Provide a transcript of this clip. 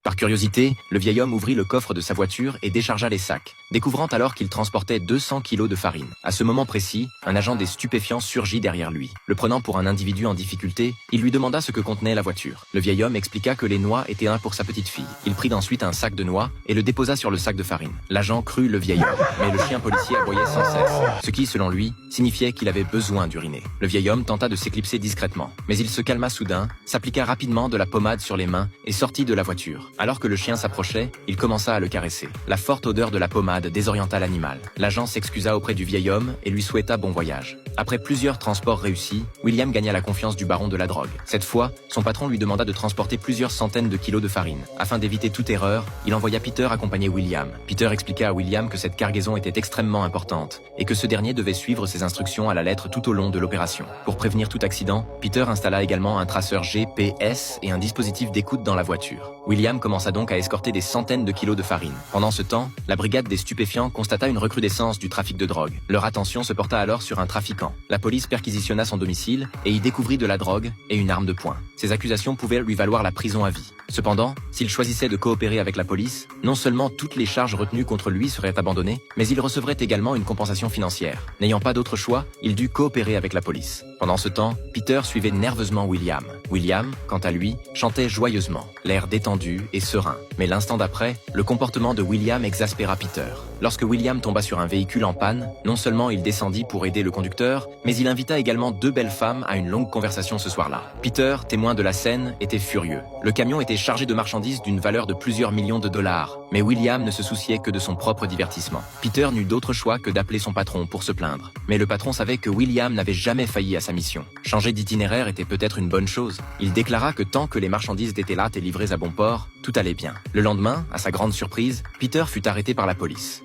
Par curiosité, le vieil homme ouvrit le coffre de sa voiture et déchargea les sacs, découvrant alors qu'il transportait 200 kilos de farine. À ce moment précis, un agent des stupéfiants surgit derrière lui. Le prenant pour un individu en difficulté, il lui demanda ce que contenait la voiture. Le vieil homme expliqua que les noix étaient un pour sa petite fille. Il prit ensuite un sac de noix et le déposa sur le sac de farine. L'agent crut le vieil homme, mais le chien policier aboyait sans cesse, ce qui, selon lui, signifiait qu'il avait besoin d'uriner. Le vieil homme tenta de s'éclipser discrètement, mais il se calma soudain, s'appliqua rapidement de la pommade sur les mains et sortit de la voiture. Alors que le chien s'approchait, il commença à le caresser. La forte odeur de la pommade désorienta l'animal. L'agent s'excusa auprès du vieil homme et lui souhaita bon voyage. Après plusieurs transports réussis, William gagna la confiance du baron de la drogue. Cette fois, son patron lui demanda de transporter plusieurs centaines de kilos de farine. Afin d'éviter toute erreur, il envoya Peter accompagner William. Peter expliqua à William que cette cargaison était extrêmement importante et que ce dernier devait suivre ses instructions à la lettre tout au long de l'opération. Pour prévenir tout accident, Peter installa également un traceur GPS et un dispositif d'écoute dans la voiture. William commença donc à escorter des centaines de kilos de farine. Pendant ce temps, la brigade des stupéfiants constata une recrudescence du trafic de drogue. Leur attention se porta alors sur un trafiquant. La police perquisitionna son domicile et y découvrit de la drogue et une arme de poing. Ces accusations pouvaient lui valoir la prison à vie. Cependant, s'il choisissait de coopérer avec la police, non seulement toutes les charges retenues contre lui seraient abandonnées, mais il recevrait également une compensation financière. N'ayant pas d'autre choix, il dut coopérer avec la police. Pendant ce temps, Peter suivait nerveusement William. William, quant à lui, chantait joyeusement, l'air détendu et serein. Mais l'instant d'après, le comportement de William exaspéra Peter. Lorsque William tomba sur un véhicule en panne, non seulement il descendit pour aider le conducteur, mais il invita également deux belles femmes à une longue conversation ce soir-là. Peter, témoin de la scène, était furieux. Le camion était chargé de marchandises d'une valeur de plusieurs millions de dollars, mais William ne se souciait que de son propre divertissement. Peter n'eut d'autre choix que d'appeler son patron pour se plaindre. Mais le patron savait que William n'avait jamais failli à sa mission. Changer d'itinéraire était peut-être une bonne chose. Il déclara que tant que les marchandises étaient là et livrées à bon port, tout allait bien. Le lendemain, à sa grande surprise, Peter fut arrêté par la police.